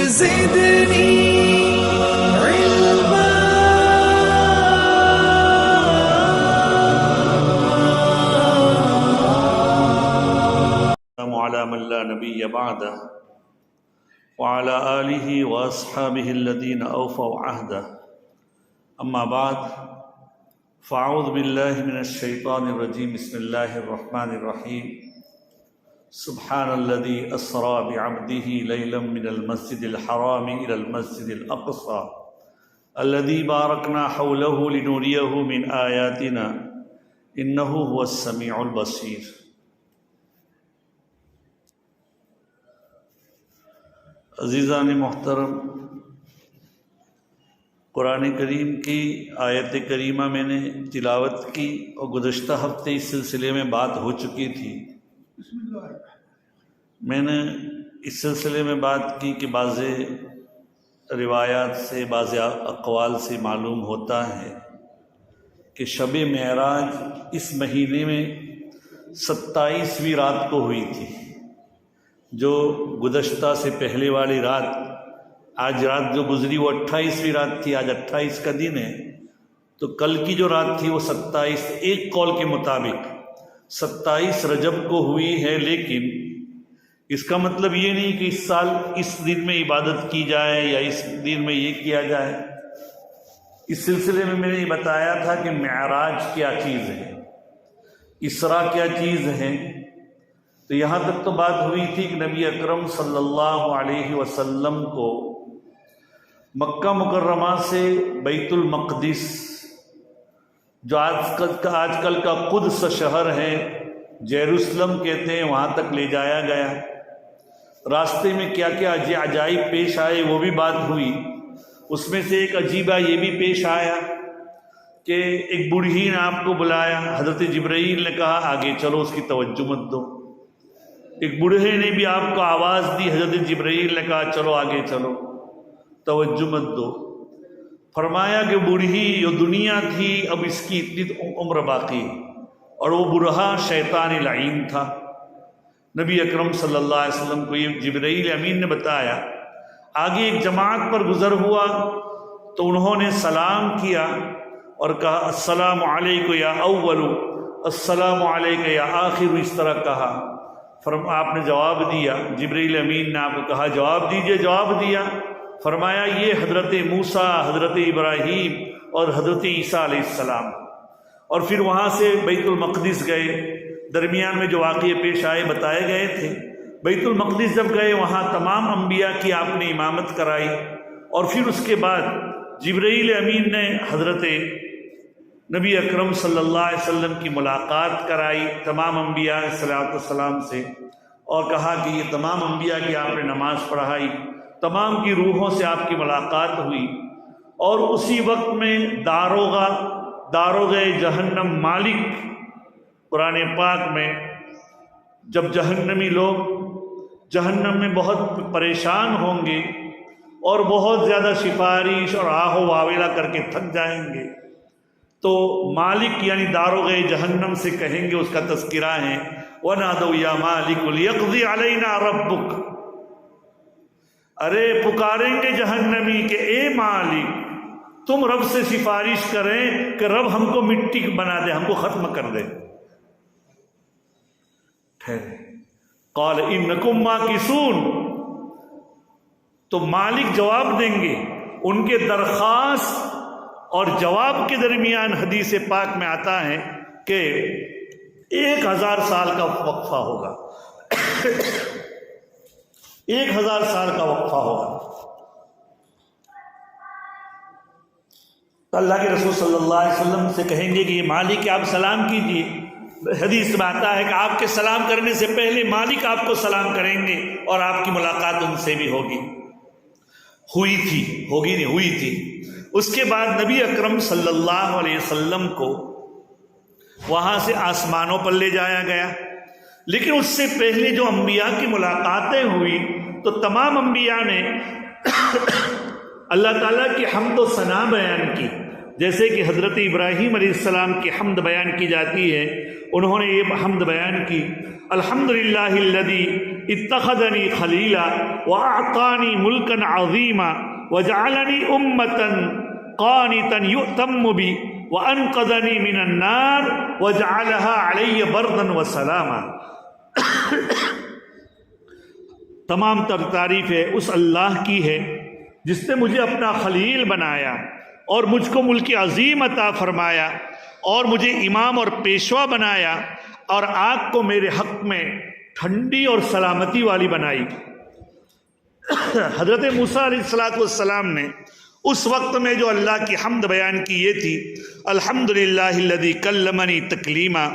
زدني علما. على من لا نبي بعده وعلى آله وأصحابه الذين أوفوا عهده. أما بعد، فأعوذ بالله من الشيطان الرجيم. بسم الله الرحمن الرحيم. سبحان الذي أسرى بعبده ليلا من المسجد الحرام إلى المسجد الأقصى الذي باركنا حوله لنريه من آياتنا إنه هو السميع البصير. عزیزان محترم، قرآن کریم کی آیت کریمہ میں نے تلاوت کی اور گزشتہ ہفتے اس سلسلے میں بات ہو چکی تھی. میں نے اس سلسلے میں بات کی کہ بعض روایات سے، بعض اقوال سے معلوم ہوتا ہے کہ شب معراج اس مہینے میں 27ویں رات کو ہوئی تھی. جو گزشتہ سے پہلے والی رات، آج رات جو گزری وہ 28ویں رات تھی، آج 28 کا دن ہے. تو کل کی جو رات تھی وہ 27، ایک قول کے مطابق 27 رجب کو ہوئی ہے. لیکن اس کا مطلب یہ نہیں کہ اس سال اس دن میں عبادت کی جائے یا اس دن میں یہ کیا جائے. اس سلسلے میں نے یہ بتایا تھا کہ معراج کیا چیز ہے، اسراء کیا چیز ہے. تو یہاں تک تو بات ہوئی تھی کہ نبی اکرم صلی اللہ علیہ وسلم کو مکہ مکرمہ سے بیت المقدس، جو آج کل کا قدس شہر ہے، جیروسلم کہتے ہیں، وہاں تک لے جایا گیا. راستے میں کیا کیا عجائب پیش آئے وہ بھی بات ہوئی. اس میں سے ایک عجیبہ یہ بھی پیش آیا کہ ایک بوڑھی نے آپ کو بلایا. حضرت جبرائیل نے کہا آگے چلو، اس کی توجہ مت دو. ایک بوڑھے نے بھی آپ کو آواز دی. حضرت جبرائیل نے کہا چلو آگے چلو، توجہ مت دو. فرمایا کہ بوڑھی جو دنیا تھی اب اس کی اتنی عمر باقی، اور وہ بوڑھا شیطان لعین تھا. نبی اکرم صلی اللہ علیہ وسلم کو یہ جبرائیل امین نے بتایا. آگے ایک جماعت پر گزر ہوا تو انہوں نے سلام کیا اور کہا السلام علیکم یا اول، السلام علیکم یا آخر، اس طرح کہا. آپ نے جواب دیا. جبرائیل امین نے آپ کو کہا جواب دیجئے، جواب دیا. فرمایا یہ حضرت موسیٰ، حضرت ابراہیم اور حضرت عیسیٰ علیہ السلام. اور پھر وہاں سے بیت المقدس گئے. درمیان میں جو واقعے پیش آئے بتائے گئے تھے. بیت المقدس جب گئے وہاں تمام انبیاء کی آپ نے امامت کرائی. اور پھر اس کے بعد جبرائیل امین نے حضرت نبی اکرم صلی اللہ علیہ وسلم کی ملاقات کرائی تمام انبیاء علیہ السلام سے، اور کہا کہ یہ تمام انبیاء کی آپ نے نماز پڑھائی، تمام کی روحوں سے آپ کی ملاقات ہوئی. اور اسی وقت میں داروغہ جہنم مالک، قرآن پاک میں جب جہنمی لوگ جہنم میں بہت پریشان ہوں گے اور بہت زیادہ سفارش اور آہ و واویلا کر کے تھک جائیں گے، تو مالک یعنی داروغہ جہنم سے کہیں گے، اس کا تذکرہ ہے وَنَادَوْا يَا مَالِكُ لِيَقْضِي عَلَيْنَا رَبُّكَ. ارے پکاریں گے جہنمی کہ اے مالک تم رب سے سفارش کریں کہ رب ہم کو مٹی بنا دے، ہم کو ختم کر دے. قَالَ إِنَّكُمْ مَاكِثُونَ. تو مالک جواب دیں گے. ان کے درخواست اور جواب کے درمیان حدیث پاک میں آتا ہے کہ 1000 سال کا وقفہ ہوگا. 1000 سال کا وقفہ ہوگا. تو اللہ کے رسول صلی اللہ علیہ وسلم سے کہیں گے کہ یہ مالک آپ سلام کیجیے. حدیث میں آتا ہے کہ آپ کے سلام کرنے سے پہلے مالک آپ کو سلام کریں گے اور آپ کی ملاقات ان سے بھی ہوگی. ہوئی تھی، ہوگی نہیں، ہوئی تھی. اس کے بعد نبی اکرم صلی اللہ علیہ وسلم کو وہاں سے آسمانوں پر لے جایا گیا. لیکن اس سے پہلے جو انبیاء کی ملاقاتیں ہوئی تو تمام انبیاء نے اللہ تعالیٰ کی حمد و ثنا بیان کی. جیسے کہ حضرت ابراہیم علیہ السلام کی حمد بیان کی جاتی ہے، انہوں نے یہ حمد بیان کی الحمدللہ الذی اتخذنی خلیلا واعطانی ملکا عظیما وجعلنی امتا قانتا یؤتم بی وانقذنی من النار وجعلها علی بردا وسلاما۔ تمام تر تعریفیں اس اللہ کی ہے جس نے مجھے اپنا خلیل بنایا اور مجھ کو ملک عظیم عطا فرمایا اور مجھے امام اور پیشوا بنایا اور آگ کو میرے حق میں ٹھنڈی اور سلامتی والی بنائی۔ حضرت موسیٰ علیہ السلام نے اس وقت میں جو اللہ کی حمد بیان کی یہ تھی، الحمدللہ الذی کلمنی تکلیما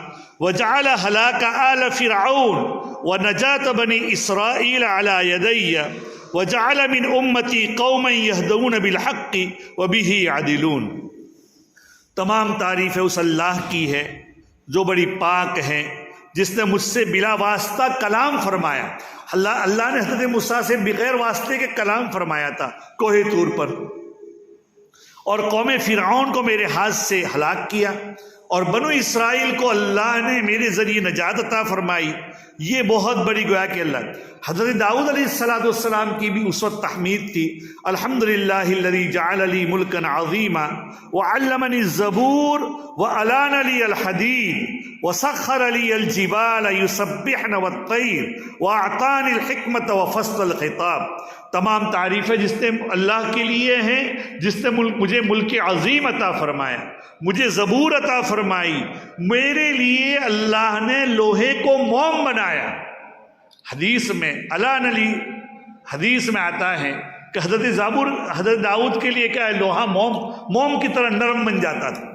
وجعل ہلاک آل فرعون ونجات بنی اسرائیل علی یدی وجعل من امتی قوما یہدون بالحق وبہ یعدلون۔ تمام تعریف اس اللہ کی ہے جو بڑی پاک ہے، جس نے مجھ سے بلا واسطہ کلام فرمایا۔ اللہ نے حضرت موسیٰ سے بغیر واسطے کے کلام فرمایا تھا کوہ طور پر، اور قوم فرعون کو میرے ہاتھ سے ہلاک کیا، اور بنو اسرائیل کو اللہ نے میرے ذریعے نجات عطا فرمائی۔ یہ بہت بڑی گویا کہ اللہ۔ حضرت داؤد علیہ السلام کی بھی اس وقت تحمید تھی، الحمدللہ الذی جعل لی ملکا عظیما وعلمنی الزبور وألان لی الحدید وسخر لی الجبال یسبحن والطیر واعطانی الحکمت وفصل الخطاب۔ تمام تعریفیں جس نے اللہ کے لیے ہیں، جس نے مجھے ملک عظیم عطا فرمایا، مجھے زبور عطا فرمائی، میرے لیے اللہ نے لوہے کو موم بنایا۔ حدیث میں علان علی حدیث میں آتا ہے کہ حضرت داؤد کے لیے کیا ہے، لوہا موم کی طرح نرم بن جاتا تھا۔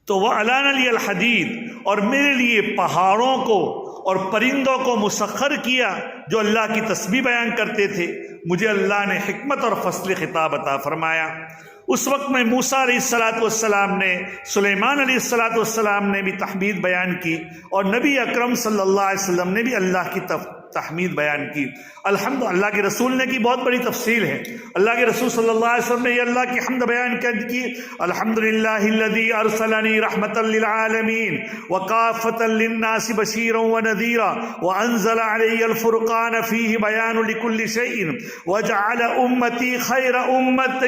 تو وہ علان علی الحدید، اور میرے لیے پہاڑوں کو اور پرندوں کو مسخر کیا جو اللہ کی تسبیح بیان کرتے تھے۔ مجھے اللہ نے حکمت اور فصل خطاب عطا فرمایا۔ اس وقت میں موسیٰ علیہ السلام نے، سلیمان علیہ السلام نے بھی تحمید بیان کی، اور نبی اکرم صلی اللہ علیہ وسلم نے بھی اللہ کی تحمید بیان کی۔ الحمد، اللہ کے رسول نے کی بہت بڑی تفصیل ہے۔ اللہ کے رسول صلی اللہ علیہ وسلم نے یہ اللہ کی حمد بیان کی، الحمدللہ الذی ارسلنی رحمتا للعالمین وکافۃ للناس بشیرا ونذیرا وانزل علی الفرقان فیہ بیان لکل شیء وجعل امتی خیر امت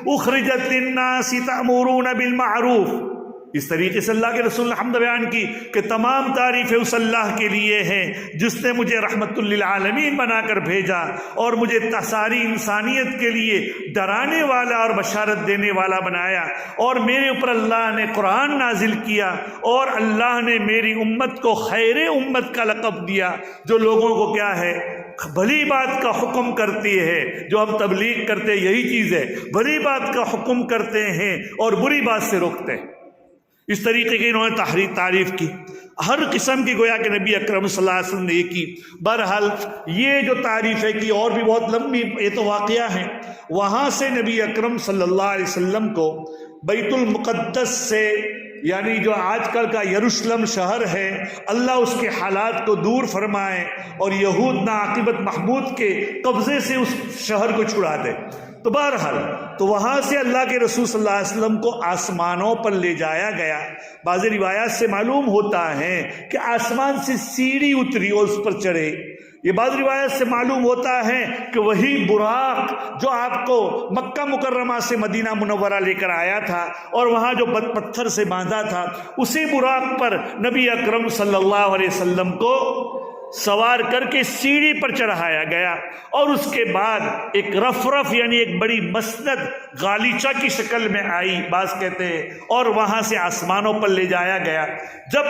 اخرجت للناس تأمرون بالمعروف۔ اس طریقے سے اللہ کے رسول نے حمد بیان کی کہ تمام تعریفیں اس اللہ کے لیے ہیں جس نے مجھے رحمت للعالمین بنا کر بھیجا اور مجھے ساری انسانیت کے لیے ڈرانے والا اور بشارت دینے والا بنایا، اور میرے اوپر اللہ نے قرآن نازل کیا، اور اللہ نے میری امت کو خیر امت کا لقب دیا، جو لوگوں کو کیا ہے، بھلی بات کا حکم کرتی ہے۔ جو ہم تبلیغ کرتے یہی چیز ہے، بھلی بات کا حکم کرتے ہیں اور بری بات سے روکتے ہیں۔ اس طریقے کی انہوں نے تعریف کی، ہر قسم کی گویا کہ نبی اکرم صلی اللہ علیہ وسلم نے یہ کی۔ بہرحال یہ جو تعریفیں کی اور بھی بہت لمبی یہ تو واقعہ ہیں۔ وہاں سے نبی اکرم صلی اللہ علیہ وسلم کو بیت المقدس سے، یعنی جو آج کل کا یروشلم شہر ہے، اللہ اس کے حالات کو دور فرمائے اور یہود ناعاقبت محمود کے قبضے سے اس شہر کو چھڑا دے۔ تو بہرحال تو وہاں سے اللہ کے رسول صلی اللہ علیہ وسلم کو آسمانوں پر لے جایا گیا۔ بعض روایات سے معلوم ہوتا ہے کہ آسمان سے سیڑھی اتری اور اس پر چڑھے۔ یہ بعض روایت سے معلوم ہوتا ہے کہ وہی براق جو آپ کو مکہ مکرمہ سے مدینہ منورہ لے کر آیا تھا اور وہاں جو پتھر سے باندھا تھا، اسی براق پر نبی اکرم صلی اللہ علیہ وسلم کو سوار کر کے سیڑھی پر چڑھایا گیا، اور اس کے بعد ایک رفرف یعنی ایک بڑی مسند غالیچہ کی شکل میں آئی، بعض کہتے ہیں، اور وہاں سے آسمانوں پر لے جایا گیا۔ جب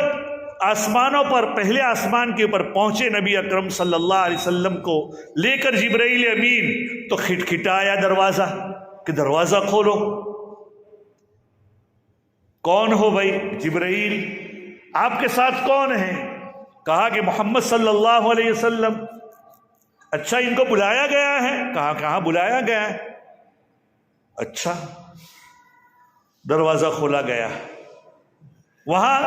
آسمانوں پر پہلے آسمان کے اوپر پہنچے نبی اکرم صلی اللہ علیہ وسلم کو لے کر جبرائیل امین، تو کھٹکھٹایا دروازہ کہ دروازہ کھولو۔ کون ہو بھائی؟ جبرائیل۔ آپ کے ساتھ کون ہے؟ کہا کہ محمد صلی اللہ علیہ وسلم۔ اچھا، ان کو بلایا گیا ہے؟ کہا کہاں بلایا گیا ہے؟ اچھا، دروازہ کھولا گیا۔ وہاں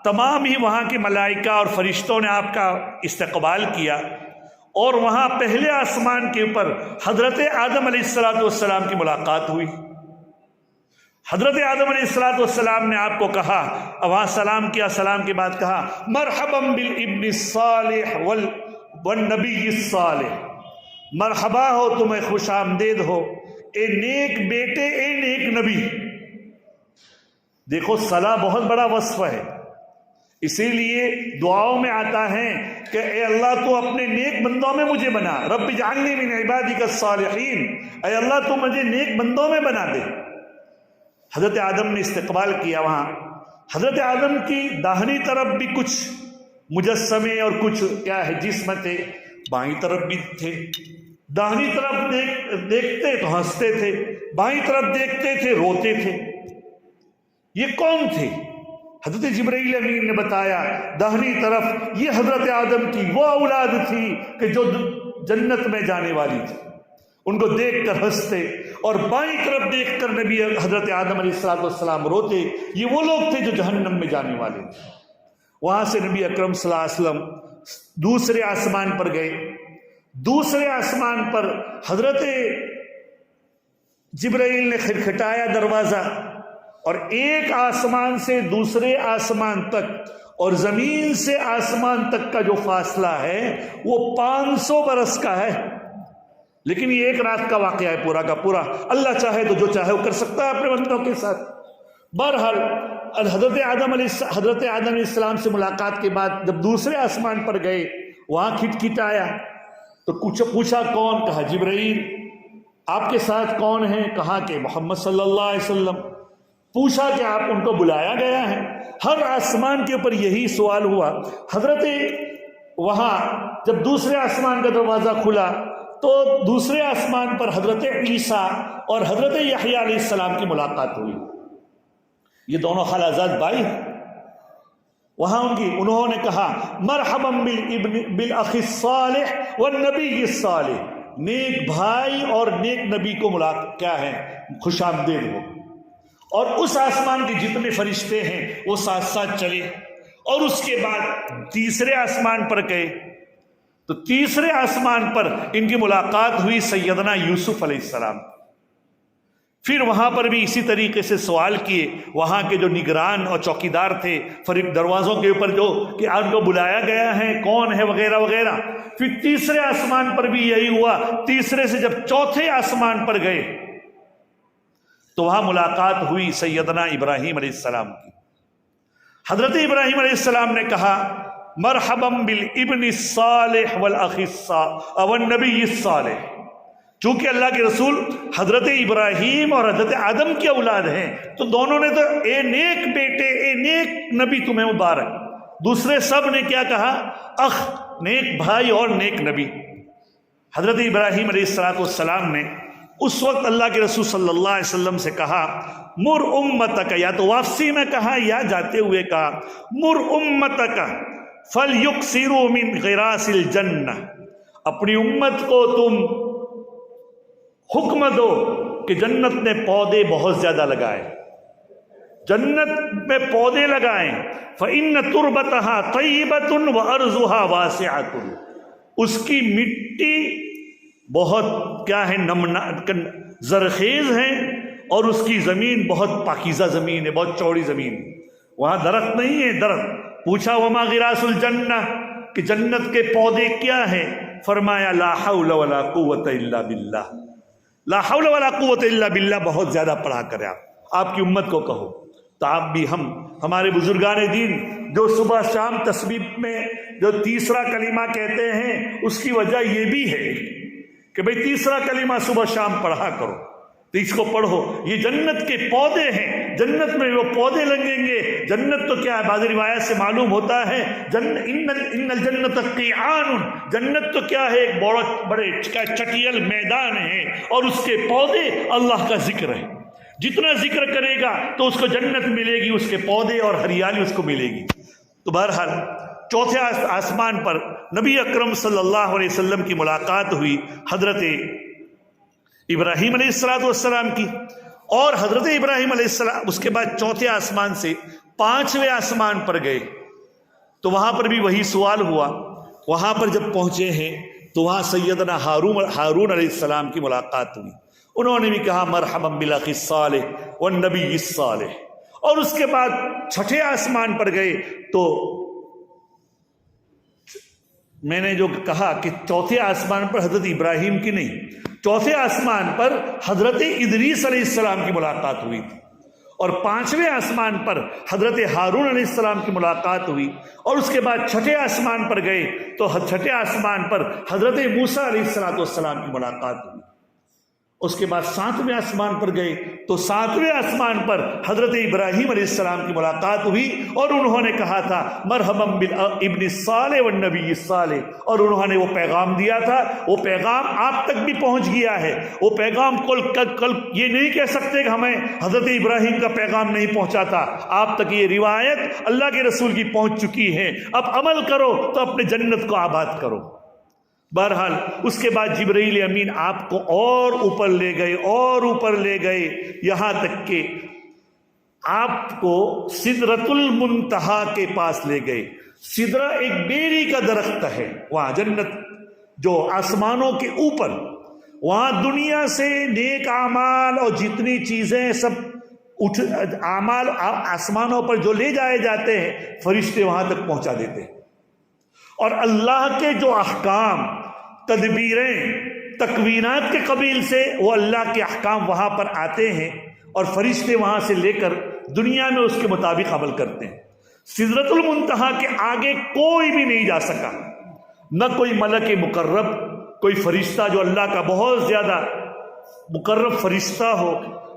تمام ہی وہاں کے ملائکہ اور فرشتوں نے آپ کا استقبال کیا، اور وہاں پہلے آسمان کے اوپر حضرت آدم علیہ السلام کی ملاقات ہوئی۔ حضرت آدم علیہ السلام نے آپ کو کہا، وہاں سلام کیا، سلام کے بعد کہا مرحبا بالابن الصالح والنبی الصالح، مرحبا ہو تمہیں، خوش آمدید ہو اے نیک بیٹے، اے نیک نبی۔ دیکھو صلاح بہت بڑا وصف ہے، اسی لیے دعاؤں میں آتا ہے کہ اے اللہ تو اپنے نیک بندوں میں مجھے بنا، رب اجعلنی من عبادک الصالحین، اے اللہ تو مجھے نیک بندوں میں بنا دے۔ حضرت آدم نے استقبال کیا، وہاں حضرت آدم کی داہنی طرف بھی کچھ مجسمے اور کچھ کیا ہے جسم تھے، بائیں طرف بھی تھے۔ داہنی طرف دیکھتے تو ہنستے تھے، بائیں طرف دیکھتے تھے روتے تھے۔ یہ کون تھے؟ حضرت جبرائیل امین نے بتایا داہنی طرف یہ حضرت آدم کی وہ اولاد تھی کہ جو جنت میں جانے والی تھی، ان کو دیکھ کر ہنستے، اور بائیں طرف دیکھ کر نبی حضرت آدم علیہ السلام روتے۔ یہ وہ لوگ تھے جو جہنم میں جانے والے تھے۔ وہاں سے نبی اکرم صلی اللہ علیہ وسلم دوسرے آسمان پر گئے۔ دوسرے آسمان پر حضرت جبرائیل نے کھٹکھٹایا دروازہ، اور ایک آسمان سے دوسرے آسمان تک اور زمین سے آسمان تک کا جو فاصلہ ہے وہ 500 برس کا ہے، لیکن یہ ایک رات کا واقعہ ہے پورا کا پورا۔ اللہ چاہے تو جو چاہے وہ کر سکتا ہے اپنے بندوں کے ساتھ۔ بہرحال حضرت آدم علیہ السلام سے ملاقات کے بعد جب دوسرے آسمان پر گئے، وہاں کھٹکھٹایا تو پوچھا کون؟ کہا جبرائیل۔ آپ کے ساتھ کون ہیں؟ کہا کہ محمد صلی اللہ علیہ وسلم۔ پوچھا کہ آپ ان کو بلایا گیا ہے؟ ہر آسمان کے اوپر یہی سوال ہوا۔ حضرت وہاں جب دوسرے آسمان کا دروازہ کھلا تو دوسرے آسمان پر حضرت عیسیٰ اور حضرت یحییٰ علیہ السلام کی ملاقات ہوئی۔ یہ دونوں خالازاد بھائی ہیں۔ وہاں انہوں نے کہا مرحبا بالاخ الصالح والنبی الصالح، نیک بھائی اور نیک نبی کو ملاقات کیا ہے، خوش آمدید ہو۔ اور اس آسمان کے جتنے فرشتے ہیں وہ ساتھ ساتھ چلے، اور اس کے بعد تیسرے آسمان پر گئے تو تیسرے آسمان پر ان کی ملاقات ہوئی سیدنا یوسف علیہ السلام۔ پھر وہاں پر بھی اسی طریقے سے سوال کیے، وہاں کے جو نگران اور چوکیدار تھے دروازوں کے اوپر جو کہ ان کو بلایا گیا ہے کون ہے وغیرہ وغیرہ۔ پھر تیسرے آسمان پر بھی یہی ہوا۔ تیسرے سے جب چوتھے آسمان پر گئے تو وہاں ملاقات ہوئی سیدنا ابراہیم علیہ السلام کی۔ حضرت ابراہیم علیہ السلام نے کہا مرحبا بالابن الصالح والاخ الصالح والنبی الصالح، چونکہ اللہ کے رسول حضرت ابراہیم اور حضرت آدم کی اولاد ہیں تو دونوں نے تو اے نیک بیٹے، اے نیک نبی تمہیں مبارک۔ دوسرے سب نے کیا کہا؟ اخ، نیک بھائی اور نیک نبی۔ حضرت ابراہیم علیہ السلام نے اس وقت اللہ کے رسول صلی اللہ علیہ وسلم سے کہا مر امتک، یا تو واپسی میں کہا یا جاتے ہوئے کہا مر امتک فلیکثروا من غراس الجنہ، اپنی امت کو تم حکم دو کہ جنت میں پودے بہت زیادہ لگائیں، جنت میں پودے لگائیں۔ فإن تربتها طیبۃ وارضها واسعۃ، اس کی مٹی بہت کیا ہے، زرخیز ہے، اور اس کی زمین بہت پاکیزہ زمین ہے، بہت چوڑی زمین، وہاں درخت نہیں ہے درخت۔ پوچھا وما غراس الجنہ، کہ جنت کے پودے کیا ہیں؟ فرمایا لا حول ولا قوت الا باللہ، لا حول ولا قوت الا باللہ بہت زیادہ پڑھا کرے آپ کی امت کو کہو۔ تو آپ بھی ہمارے بزرگان دین جو صبح شام تسبیح میں جو تیسرا کلمہ کہتے ہیں، اس کی وجہ یہ بھی ہے کہ بھئی تیسرا کلمہ صبح شام پڑھا کرو، تو اس کو پڑھو۔ یہ جنت کے پودے ہیں، جنت میں وہ پودے لگیں گے۔ جنت تو کیا ہے، بعض روایت سے معلوم ہوتا ہے ان الجنت قیعان، جنت تو کیا ہے، ایک بڑے چٹیل میدان ہے، اور اس کے پودے اللہ کا ذکر ہے۔ جتنا ذکر کرے گا تو اس کو جنت ملے گی، اس کے پودے اور ہریالی اس کو ملے گی۔ تو بہرحال چوتھے آسمان پر نبی اکرم صلی اللہ علیہ وسلم کی ملاقات ہوئی حضرت ابراہیم علیہ السلام کی، اور حضرت ابراہیم علیہ السلام اس کے بعد چوتھے آسمان سے پانچویں آسمان پر گئے تو وہاں پر بھی وہی سوال ہوا۔ وہاں پر جب پہنچے ہیں تو وہاں سیدنا ہارون علیہ السلام کی ملاقات ہوئی، انہوں نے بھی کہا مرحبا بالاخ الصالح والنبی الصالح۔ اور اس کے بعد چھٹے آسمان پر گئے تو میں نے جو کہا کہ چوتھے آسمان پر حضرت ابراہیم کی نہیں، چوتھے آسمان پر حضرت ادریس علیہ السلام کی ملاقات ہوئی تھی، اور پانچویں آسمان پر حضرت ہارون علیہ السلام کی ملاقات ہوئی، اور اس کے بعد چھٹے آسمان پر گئے تو چھٹے آسمان پر حضرت موسیٰ علیہ السلام کی ملاقات ہوئی، اس کے بعد ساتویں آسمان پر گئے تو ساتویں آسمان پر حضرت ابراہیم علیہ السلام کی ملاقات ہوئی، اور انہوں نے کہا تھا مرحبا بالابن الصالح والنبی الصالح، اور انہوں نے وہ پیغام دیا تھا، وہ پیغام آپ تک بھی پہنچ گیا ہے۔ وہ پیغام کل یہ نہیں کہہ سکتے کہ ہمیں حضرت ابراہیم کا پیغام نہیں پہنچا تھا، آپ تک یہ روایت اللہ کے رسول کی پہنچ چکی ہے، اب عمل کرو تو اپنے جنت کو آباد کرو۔ بہرحال اس کے بعد جبرائیل امین آپ کو اور اوپر لے گئے اور اوپر لے گئے، یہاں تک کہ آپ کو سدرۃ المنتہا کے پاس لے گئے۔ سدرہ ایک بیری کا درخت ہے، وہاں جنت جو آسمانوں کے اوپر، وہاں دنیا سے نیک اعمال اور جتنی چیزیں سب اعمال آسمانوں پر جو لے جائے جاتے ہیں، فرشتے وہاں تک پہنچا دیتے ہیں، اور اللہ کے جو احکام، تدبیریں، تکوینات کے قبیل سے وہ اللہ کے احکام وہاں پر آتے ہیں، اور فرشتے وہاں سے لے کر دنیا میں اس کے مطابق عمل کرتے ہیں۔ سدرۃ المنتہا کے آگے کوئی بھی نہیں جا سکا، نہ کوئی ملک مقرب، کوئی فرشتہ جو اللہ کا بہت زیادہ مقرب فرشتہ ہو،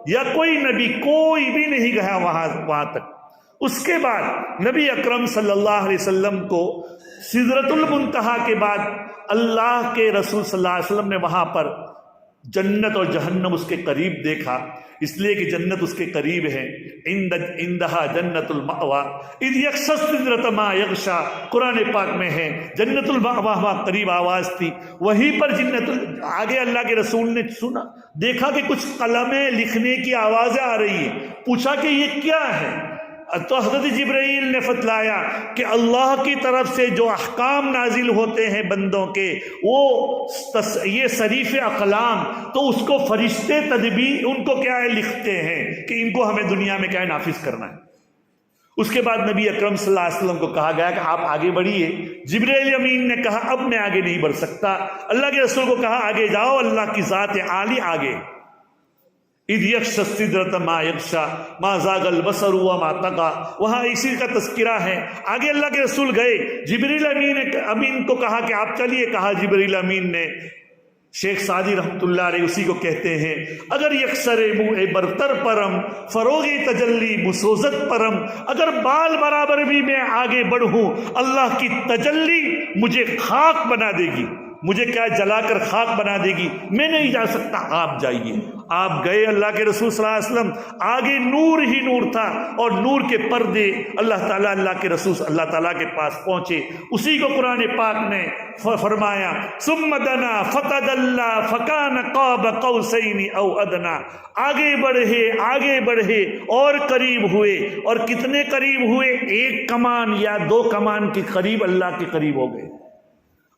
یا کوئی نبی، کوئی بھی نہیں گیا وہاں تک۔ اس کے بعد نبی اکرم صلی اللہ علیہ وسلم کو سدرۃ المنتہا کے بعد اللہ کے رسول صلی اللہ علیہ وسلم نے وہاں پر جنت اور جہنم اس کے قریب دیکھا، اس لیے کہ جنت اس کے قریب ہے۔ عندہا جنت المأویٰ اذ یغشی السدرۃ ما یغشی، قرآن پاک میں ہے جنت المأویٰ، وہاں قریب آواز تھی، وہیں پر آگے اللہ کے رسول نے سنا، دیکھا کہ کچھ قلمیں لکھنے کی آوازیں آ رہی ہیں، پوچھا کہ یہ کیا ہے؟ تو حضرت جبرائیل نے فتلایا کہ اللہ کی طرف سے جو احکام نازل ہوتے ہیں بندوں کے، وہ یہ صریف اقلام، تو اس کو فرشتے تدبیر ان کو کیا ہے لکھتے ہیں کہ ان کو ہمیں دنیا میں کیا ہے نافذ کرنا ہے۔ اس کے بعد نبی اکرم صلی اللہ علیہ وسلم کو کہا گیا کہ آپ آگے بڑھیے۔ جبرائیل امین نے کہا اب میں آگے نہیں بڑھ سکتا، اللہ کے رسول کو کہا آگے جاؤ، اللہ کی ذات عالی آگے۔ اذ یغشی السدرۃ ما یغشی ما زاغ البصر وما طغی، وہاں اسی کا تذکرہ ہے۔ آگے اللہ کے رسول گئے، جبرائیل امین کو کہا کہ آپ چلیے، کہا جبرائیل امین نے، شیخ سعدی رحمۃ اللہ علیہ اسی کو کہتے ہیں، اگر یکسر منہ برتر پرم فروغ تجلی مسوزت پرم، اگر بال برابر بھی میں آگے بڑھوں اللہ کی تجلی مجھے خاک بنا دے گی، مجھے کیا جلا کر خاک بنا دے گی، میں نہیں جا سکتا، آپ جائیے۔ آپ گئے، اللہ کے رسول صلی اللہ علیہ وسلم آگے نور ہی نور تھا، اور نور کے پردے اللہ تعالیٰ اللہ کے رسول اللہ تعالیٰ کے پاس پہنچے۔ اسی کو قرآن پاک نے فرمایا ثم دنا فتدلی فکان قاب قوسین او ادنا، آگے بڑھے اور قریب ہوئے، اور کتنے قریب ہوئے؟ ایک کمان یا دو کمان کے قریب اللہ کے قریب ہو گئے۔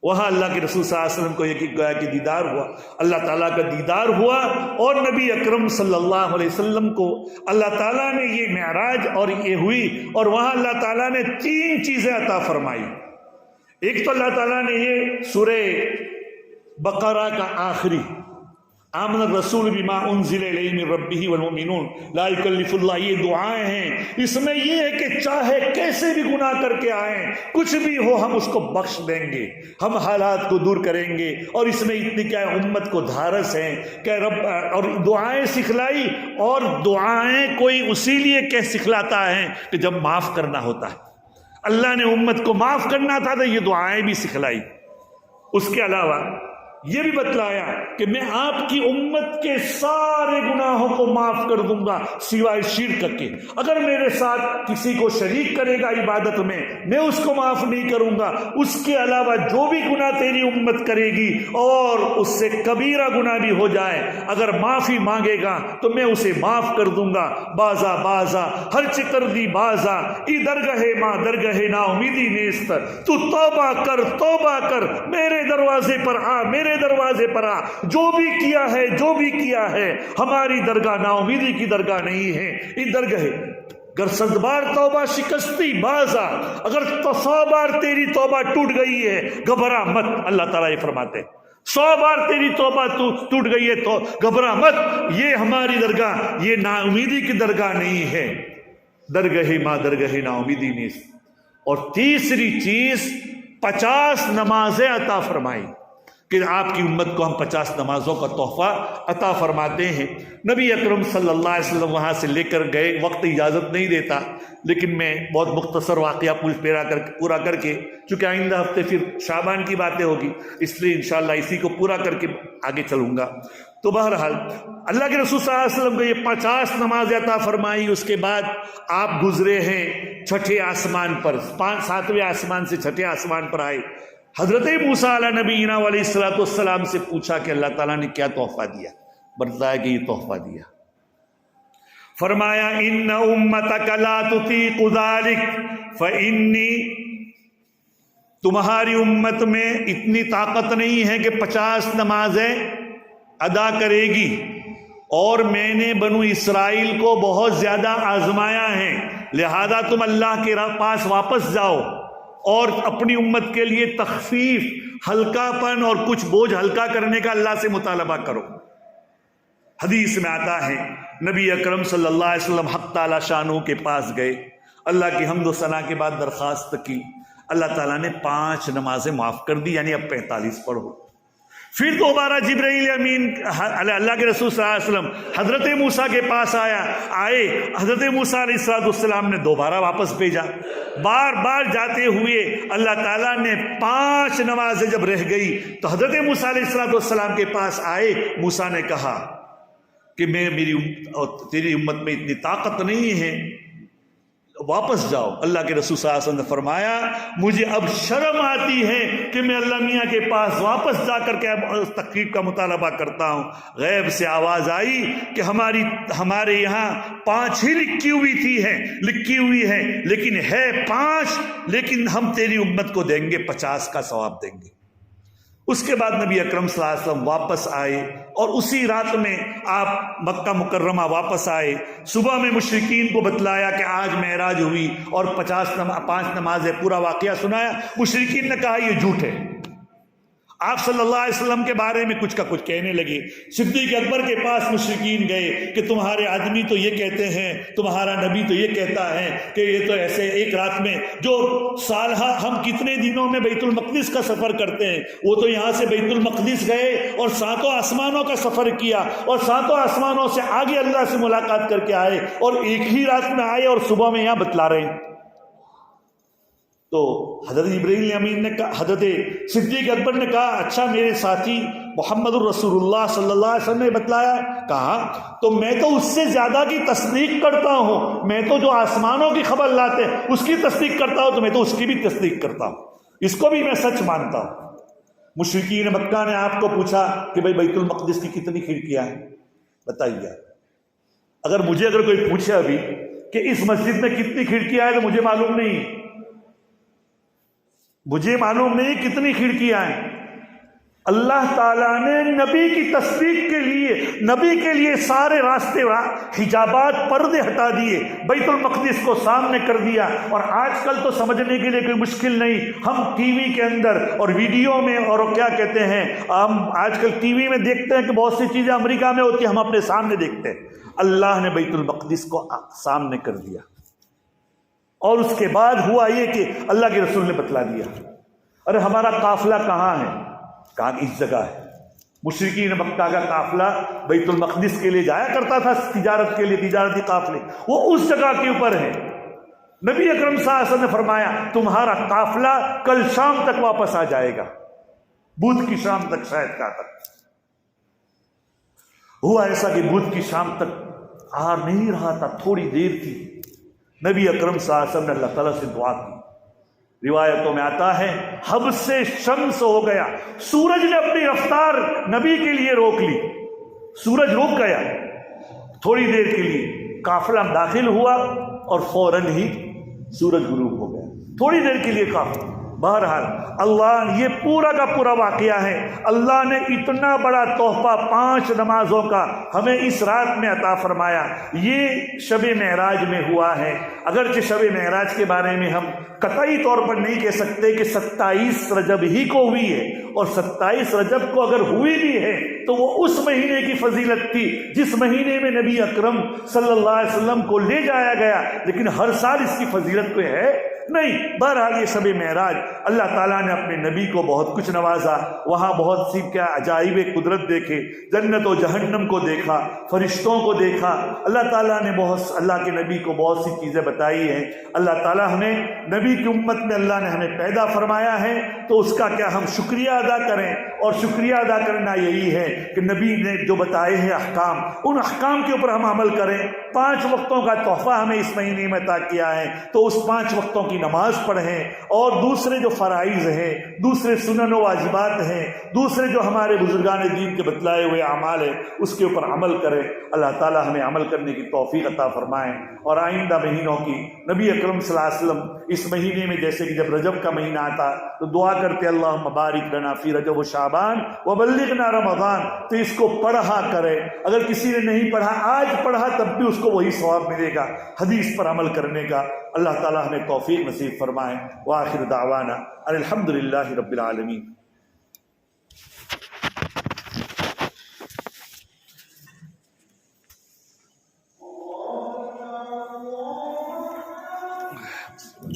وہاں اللہ کے رسول صلی اللہ علیہ وسلم کو یہ گویا کہ دیدار ہوا، اللہ تعالیٰ کا دیدار ہوا، اور نبی اکرم صلی اللہ علیہ وسلم کو اللہ تعالیٰ نے یہ معراج اور یہ ہوئی، اور وہاں اللہ تعالیٰ نے 3 چیزیں عطا فرمائی۔ ایک تو اللہ تعالیٰ نے یہ سورہ بقرہ کا آخری آمن الرسول بما انزل الیہ من ربہ والمؤمنون لا یکلف اللہ، یہ دعائیں ہیں، اس میں یہ ہے کہ چاہے کیسے بھی گناہ کر کے آئیں، کچھ بھی ہو ہم اس کو بخش دیں گے، ہم حالات کو دور کریں گے، اور اس میں اتنی کیا امت کو دھارس ہیں کہ رب، اور دعائیں سکھلائی، اور دعائیں کوئی اسی لیے کہ سکھلاتا ہے کہ جب معاف کرنا ہوتا ہے، اللہ نے امت کو معاف کرنا تھا تو یہ دعائیں بھی سکھلائی۔ اس کے علاوہ یہ بھی بتلایا کہ میں آپ کی امت کے سارے گناہوں کو معاف کر دوں گا سوائے شرک کے، اگر میرے ساتھ کسی کو شریک کرے گا عبادت میں اس کو معاف نہیں کروں گا، اس کے علاوہ جو بھی گناہ تیری امت کرے گی اور اس سے کبیرہ گناہ بھی ہو جائے، اگر معافی مانگے گا تو میں اسے معاف کر دوں گا۔ بازا ہر چکر دی بازا ای درگاہ ماں درگاہ نا امیدی نیست، تو توبہ کر میرے دروازے پر آ، میرے دروازے پر آ، جو بھی کیا ہے ہماری درگاہ نا امیدی کی درگاہ نہیں ہے، یہ درگاہ اگر 100 بار توبہ شکستی باز آ، اگر 100 بار تیری توبہ ٹوٹ گئی ہے گھبرا مت، اللہ تعالیٰ یہ فرماتے ہیں 100 بار تیری توبہ ٹوٹ گئی ہے تو گھبرا مت، یہ ہماری درگاہ یہ نا امیدی کی درگاہ نہیں ہے، درگاہ ماں درگاہ نا امیدی نیز۔ اور تیسری چیز 50 نمازیں عطا فرمائی کہ آپ کی امت کو ہم 50 نمازوں کا تحفہ عطا فرماتے ہیں۔ نبی اکرم صلی اللہ علیہ وسلم وہاں سے لے کر گئے، وقت اجازت نہیں دیتا، لیکن میں بہت مختصر واقعہ پورا کر کے، چونکہ آئندہ ہفتے پھر شعبان کی باتیں ہوگی، اس لیے انشاءاللہ اسی کو پورا کر کے آگے چلوں گا۔ تو بہرحال اللہ کے رسول صلی اللہ علیہ وسلم کو یہ 50 نماز عطا فرمائی۔ اس کے بعد آپ گزرے ہیں 6ٹھے آسمان پر، 7ویں آسمان سے 6ٹھے آسمان پر آئے۔ حضرت موسیٰ علیہ نبینا علیہ الصلوۃ والسلام سے پوچھا کہ اللہ تعالیٰ نے کیا تحفہ دیا؟ بتایا کہ یہ تحفہ دیا، فرمایا ان امتک لا تطیق ذلک فانی، تمہاری امت میں اتنی طاقت نہیں ہے کہ 50 نمازیں ادا کرے گی، اور میں نے بنو اسرائیل کو بہت زیادہ آزمایا ہے، لہذا تم اللہ کے پاس واپس جاؤ اور اپنی امت کے لیے تخفیف، ہلکا پن اور کچھ بوجھ ہلکا کرنے کا اللہ سے مطالبہ کرو۔ حدیث میں آتا ہے نبی اکرم صلی اللہ علیہ وسلم حق تعالی شانہ کے پاس گئے، اللہ کی حمد و ثنا کے بعد درخواست کی، اللہ تعالیٰ نے 5 نمازیں معاف کر دی، یعنی اب 45 پڑھو۔ پھر دوبارہ جبرائیل امین اللہ کے رسول صلی اللہ علیہ وسلم حضرت موسیٰ کے پاس آئے، حضرت موسیٰ علیہ السلام نے دوبارہ واپس بھیجا، بار بار جاتے ہوئے اللہ تعالیٰ نے 5 نمازیں جب رہ گئی تو حضرت موسیٰ علیہ السلام کے پاس آئے۔ موسیٰ نے کہا کہ تیری امت میں اتنی طاقت نہیں ہے، واپس جاؤ۔ اللہ کے رسول صلی اللہ علیہ وسلم نے فرمایا مجھے اب شرم آتی ہے کہ میں اللہ میاں کے پاس واپس جا کر کے تخفیف کا مطالبہ کرتا ہوں۔ غیب سے آواز آئی کہ ہمارے یہاں 5 ہی لکھی ہوئی ہے لیکن ہے 5، لیکن ہم تیری امت کو دیں گے 50 کا ثواب دیں گے۔ اس کے بعد نبی اکرم صلی اللہ علیہ وسلم واپس آئے، اور اسی رات میں آپ مکہ مکرمہ واپس آئے۔ صبح میں مشرکین کو بتلایا کہ آج معراج ہوئی، اور 5 نمازیں پورا واقعہ سنایا۔ مشرکین نے کہا یہ جھوٹ ہے۔ آپ صلی اللہ علیہ وسلم کے بارے میں کچھ کا کچھ کہنے لگے۔ صدیق اکبر کے پاس مشرکین گئے کہ تمہارے آدمی تو یہ کہتے ہیں، تمہارا نبی تو یہ کہتا ہے کہ یہ تو ایسے ایک رات میں، جو سالہ ہم کتنے دنوں میں بیت المقدس کا سفر کرتے ہیں، وہ تو یہاں سے بیت المقدس گئے اور 7 آسمانوں کا سفر کیا، اور 7 آسمانوں سے آگے اللہ سے ملاقات کر کے آئے، اور ایک ہی رات میں آئے اور صبح میں یہاں بتلا رہے ہیں۔ تو حضرت جبرائیل امین نے کہا، حضرت صدیق اکبر نے کہا اچھا میرے ساتھی محمد الرسول اللہ صلی اللہ علیہ وسلم نے بتلایا؟ کہا تو میں تو اس سے زیادہ کی تصدیق کرتا ہوں، میں تو جو آسمانوں کی خبر لاتے ہیں اس کی تصدیق کرتا ہوں، تو میں تو اس کی بھی تصدیق کرتا ہوں، اس کو بھی میں سچ مانتا ہوں۔ مشرکین مکہ نے آپ کو پوچھا کہ بھائی بیت المقدس کی کتنی کھڑکیاں ہیں، بتائیے۔ اگر کوئی پوچھے ابھی کہ اس مسجد میں کتنی کھڑکیاں ہیں تو مجھے معلوم نہیں کتنی کھڑکیاں ہیں۔ اللہ تعالیٰ نے نبی کی تصدیق کے لیے، نبی کے لیے سارے راستے، حجابات، پردے ہٹا دیے، بیت المقدس کو سامنے کر دیا۔ اور آج کل تو سمجھنے کے لیے کوئی مشکل نہیں، ہم ٹی وی کے اندر اور ویڈیو میں، اور کیا کہتے ہیں، ہم آج کل ٹی وی میں دیکھتے ہیں کہ بہت سی چیزیں امریکہ میں ہوتی ہیں، ہم اپنے سامنے دیکھتے ہیں۔ اللہ نے بیت المقدس کو سامنے کر دیا، اور اس کے بعد ہوا یہ کہ اللہ کے رسول نے بتلا دیا، ارے ہمارا قافلہ کہاں ہے؟ کہا اس جگہ ہے۔ مشرکین مکہ کا قافلہ بیت المقدس کے لیے جایا کرتا تھا تجارت کے لیے، تجارتی قافلے، وہ اس جگہ کے اوپر ہے۔ نبی اکرم صلی اللہ علیہ وسلم نے فرمایا تمہارا قافلہ کل شام تک واپس آ جائے گا، بدھ کی شام تک شاید کا تک۔ ہوا ایسا کہ بدھ کی شام تک آ نہیں رہا تھا، تھوڑی دیر تھی۔ نبی اکرم صلی اللہ علیہ وسلم نے اللہ تعالیٰ سے دعا کی۔ روایتوں میں آتا ہے حب سے شمس ہو گیا، سورج نے اپنی رفتار نبی کے لیے روک لی، سورج رک گیا تھوڑی دیر کے لیے، قافلہ داخل ہوا اور فوراً ہی سورج غروب ہو گیا، تھوڑی دیر کے لیے قافلہ۔ بہرحال اللہ یہ پورا کا پورا واقعہ ہے، اللہ نے اتنا بڑا تحفہ 5 نمازوں کا ہمیں اس رات میں عطا فرمایا، یہ شب معراج میں ہوا ہے۔ اگرچہ شب معراج کے بارے میں ہم قطعی طور پر نہیں کہہ سکتے کہ 27 رجب ہی کو ہوئی ہے، اور 27 رجب کو اگر ہوئی بھی ہے تو وہ اس مہینے کی فضیلت تھی جس مہینے میں نبی اکرم صلی اللہ علیہ وسلم کو لے جایا گیا، لیکن ہر سال اس کی فضیلت کوئی ہے نہیں۔ بہرحال یہ شب معراج اللہ تعالیٰ نے اپنے نبی کو بہت کچھ نوازا، وہاں بہت سی کیا عجائب قدرت دیکھے، جنت و جہنم کو دیکھا، فرشتوں کو دیکھا، اللہ تعالیٰ نے اللہ کے نبی کو بہت سی چیزیں بتائی ہیں۔ اللہ تعالیٰ ہمیں نبی کی امت میں اللہ نے ہمیں پیدا فرمایا ہے تو اس کا کیا ہم شکریہ ادا کریں، اور شکریہ ادا کرنا یہی ہے کہ نبی نے جو بتائے ہیں احکام، ان احکام کے اوپر ہم عمل کریں۔ 5 وقتوں کا تحفہ ہمیں اس مہینے میں عطا کیا ہے تو اس 5 وقتوں کی نماز پڑھیں، اور دوسرے جو فرائض ہیں، دوسرے سنن و واجبات ہیں، دوسرے جو ہمارے بزرگان دین کے بتلائے ہوئے اعمال ہیں اس کے اوپر عمل کریں۔ اللہ تعالیٰ ہمیں عمل کرنے کی توفیق عطا فرمائیں، اور آئندہ مہینوں کی نبی اکرم صلی اللہ علیہ وسلم اس مہینے میں جیسے کہ جب رجب کا مہینہ آتا تو دعا کرتے اللہم بارک لنا فی رجب و شعبان وبلغنا رمضان، تو اس کو پڑھا کرے۔ اگر کسی نے نہیں پڑھا، آج پڑھا تب بھی اس کو وہی ثواب ملے گا حدیث پر عمل کرنے کا۔ اللہ تعالیٰ ہمیں توفیق نصیب فرمائے۔ وآخر دعوانا ان الحمد للہ رب العالمین۔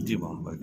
جی محمد